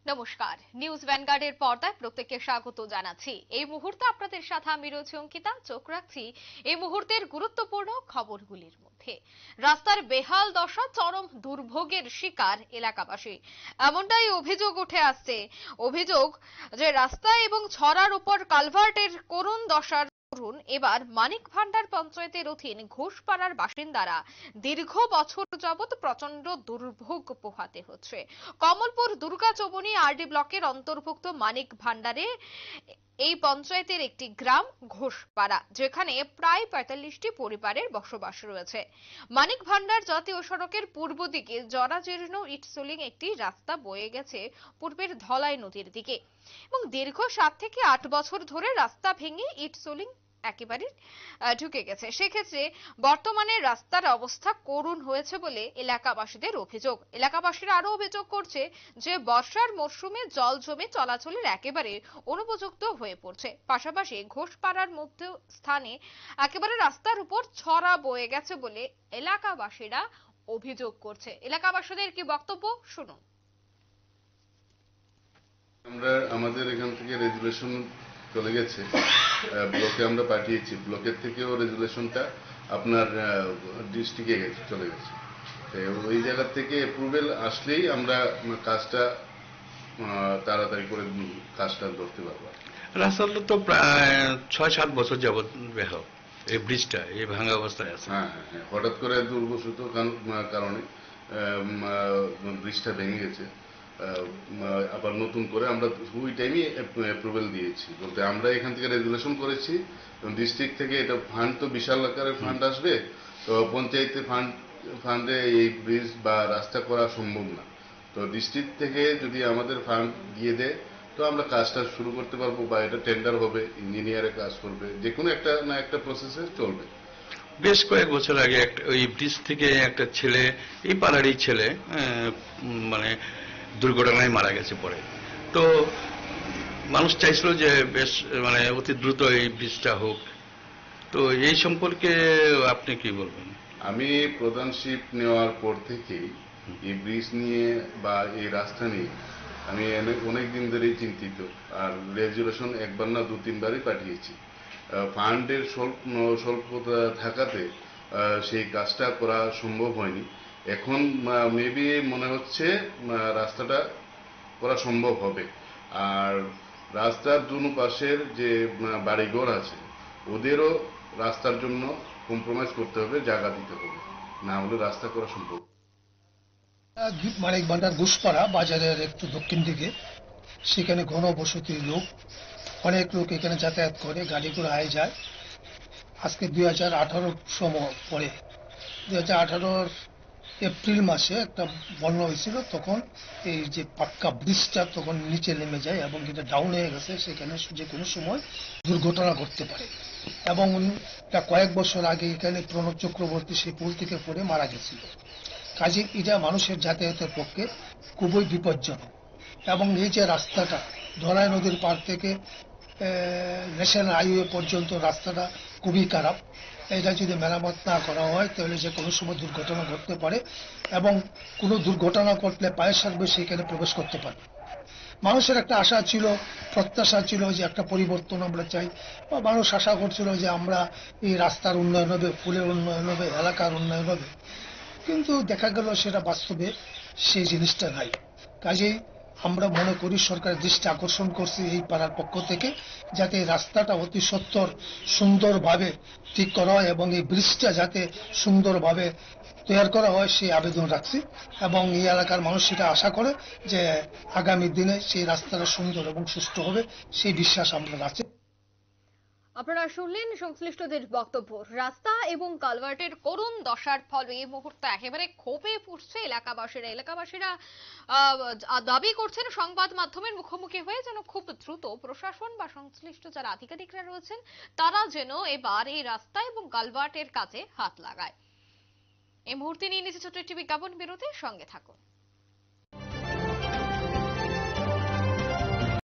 নমস্কার, নিউজ ভ্যানগার্ডের পর্দায় প্রত্যেককে স্বাগত জানাচ্ছি। এই মুহূর্তে আপনাদের সাথে আমি রয়েছি অঙ্কিতা। চোখ রাখছি এই মুহূর্তের গুরুত্বপূর্ণ খবরগুলির মধ্যে। রাস্তার বেহাল দশা, চরম দুর্ভোগের শিকার এলাকাবাসী, এমনটাই অভিযোগ উঠে আসছে। অভিযোগ যে রাস্তা এবং ছড়ার উপর কালভার্টের করুণ দশার এবার মানিক ভান্ডার পঞ্চায়েতের অধীন ঘোষপাড়ার বাসিন্দারা দীর্ঘ বছর যাবৎ প্রচন্ড দুর্ভোগ পোহাতে হচ্ছে। কমলপুর দুর্গাচৌমুহনী আরডি ব্লকের অন্তর্ভুক্ত মানিক ভান্ডারে এই পঞ্চায়েতের একটি গ্রাম ঘোষপাড়া, যেখানে প্রায় ৪৫টি পরিবারের বসবাস রয়েছে। মানিক ভান্ডার জাতীয় সড়কের পূর্ব দিকে জরাজীর্ণ ইটসোলিং একটি রাস্তা বয়ে গেছে পূর্বের ধলাই নদীর দিকে এবং দীর্ঘ ৭ থেকে ৮ বছর ধরে রাস্তা ভেঙে ইটসোলিং একেবারে ঢুকে গেছে। সেক্ষেত্রে বর্তমানে রাস্তার অবস্থা করুণ হয়েছে বলে এলাকাবাসীদের অভিযোগ। এলাকাবাসীরা আরো অভিযোগ করছে যে বর্ষার মরশুমে জল জমে চলাচলের একেবারে অনুপযুক্ত হয়ে পড়ছে। পাশাপাশি ঘোষপাড়ার মধ্যে স্থানে একেবারে রাস্তার উপর ছড়া বয়ে গেছে বলে এলাকাবাসীরা অভিযোগ করছে। এলাকাবাসীদের কি বক্তব্য শুনুন। আমরা আমাদের এখান থেকে রেজুলেশন চলে গেছে, ব্লকে আমরা পাঠিয়েছি, ব্লকের থেকেও রেজুলেশনটা আপনার ডিস্ট্রিক্টে চলে গেছে। ওই জায়গা থেকে অ্যাপ্রুভেল আসলেই আমরা কাজটা তাড়াতাড়ি করে কাজটা ধরতে পারবো। রাস্তাটা তো প্রায় ৬-৭ বছর যাবৎ বেহাল, এই ব্রিজটা এই ভাঙা অবস্থায় আছে। হ্যাঁ, হঠাৎ করে দুর্ঘটনার কারণে ব্রিজটা ভেঙে গেছে। আবার নতুন করে আমরা ওই টাইমে অ্যাপ্রুভেল দিয়েছি, বলতে আমরা এখান থেকে রেজুলেশন করেছি। ডিস্ট্রিক্ট থেকে এটা ফান্ড তো বিশাল আকারের ফান্ড আসবে, তো পঞ্চায়েতে ফান্ডে এই ব্রিজ বা রাস্তা করা সম্ভব না। তো ডিস্ট্রিক্ট থেকে যদি আমাদের ফান্ড দিয়ে দেয় তো আমরা কাজটা শুরু করতে পারবো, বা এটা টেন্ডার হবে, ইঞ্জিনিয়ারে কাজ করবে, যে কোনো একটা না একটা প্রসেসে চলবে। বেশ কয়েক বছর আগে ওই ব্রিজ থেকে একটা ছেলে, এই পাড়ারই ছেলে, মানে দুর্ঘটনায় মারা গেছে পরে। তো মানুষ চাইছিল যে বেশ মানে অতি দ্রুত এই ব্রিজটা হোক। তো এই সম্পর্কে আপনি কি বলবেন? আমি প্রধানশিপ নেওয়ার পর থেকেই এই ব্রিজ নিয়ে বা এই রাস্তা নিয়ে আমি অনেক দিন ধরেই চিন্তিত, আর রেজুলেশন একবার না ২-৩বারই পাঠিয়েছি। ফান্ডের স্বল্পতা থাকাতে সেই কাজটা করা সম্ভব হয়নি। এখন মেবি মনে হচ্ছে রাস্তাটা করা সম্ভব হবে। আর রাস্তার দুনো পাশের যে বাড়িঘর আছে ওদেরও রাস্তার জন্য কম্প্রোমাইজ করতে হবে, জায়গা দিতে হবে, না হলে রাস্তা করা সম্ভব। মানিক ভান্ডার ঘোষপাড়া বাজারের একটু দক্ষিণ দিকে, সেখানে ঘনবসতি লোক, অনেক লোক এখানে যাতায়াত করে, গাড়ি করে আয় যায়। আজকে 2018 সময় পরে 2018 এপ্রিল মাসে একটা বন্যা হয়েছিল, তখন এই যে পাক্কা ব্রিজটা তখন নিচে নেমে যায় এবং এটা ডাউন হয়ে গেছে। সেখানে যে কোনো সময় দুর্ঘটনা ঘটতে পারে এবং কয়েক বছর আগে এখানে প্রণব চক্রবর্তী সেই পুল থেকে পড়ে মারা গেছিল। কাজে এটা মানুষের যাতায়াতের পক্ষে খুবই বিপজ্জনক। এবং এই যে রাস্তাটা ধলাই নদীর পার থেকে ন্যাশনাল হাইওয়ে পর্যন্ত রাস্তাটা খুবই খারাপ। এটা যদি মেরামত না করা হয় তাহলে যে কোনো সময় দুর্ঘটনা ঘটতে পারে এবং কোনো দুর্ঘটনা ঘটলে ফায়ার সার্ভিস সেখানে প্রবেশ করতে পারে। মানুষের একটা আশা ছিল, প্রত্যাশা ছিল যে একটা পরিবর্তন আমরা চাই, বা মানুষ আশা করছিল যে আমরা এই রাস্তার উন্নয়ন হবে, পুলের উন্নয়ন হবে, এলাকার উন্নয়ন হবে। কিন্তু দেখা গেল সেটা বাস্তবে সেই জিনিসটা নাই। কাজেই আমরা মনে করি সরকারের দৃষ্টি আকর্ষণ করছি এই পাড়ার পক্ষ থেকে, যাতে রাস্তাটা অতি সত্বর সুন্দরভাবে ঠিক করা হয় এবং এই ব্রিজটা যাতে সুন্দরভাবে তৈরি করা হয় সেই আবেদন রাখছি। এবং এই এলাকার মানুষ সেটা আশা করে যে আগামী দিনে সেই রাস্তাটা সুন্দর এবং সুষ্ঠু হবে, সেই বিশ্বাস আমরা রাখছি। আপনারা শুনলেন সংশ্লিষ্টদের বক্তব্য। রাস্তা এবং কালভার্টের করুণ দশার ফলে এই মুহূর্তে একেবারে ক্ষোভে ফুঁসছে এলাকাবাসীরা দাবি করছেন সংবাদ মাধ্যমের মুখোমুখি হয়ে যেন খুব দ্রুত প্রশাসন বা সংশ্লিষ্ট যারা আধিকারিকরা রয়েছেন তারা যেন এবার এই রাস্তা এবং কালভার্টের কাজে হাত লাগায়। এই মুহূর্তে নিয়ে নিচ্ছে ছোট্ট একটি বিজ্ঞাপন বিরতি, সঙ্গে থাকুন।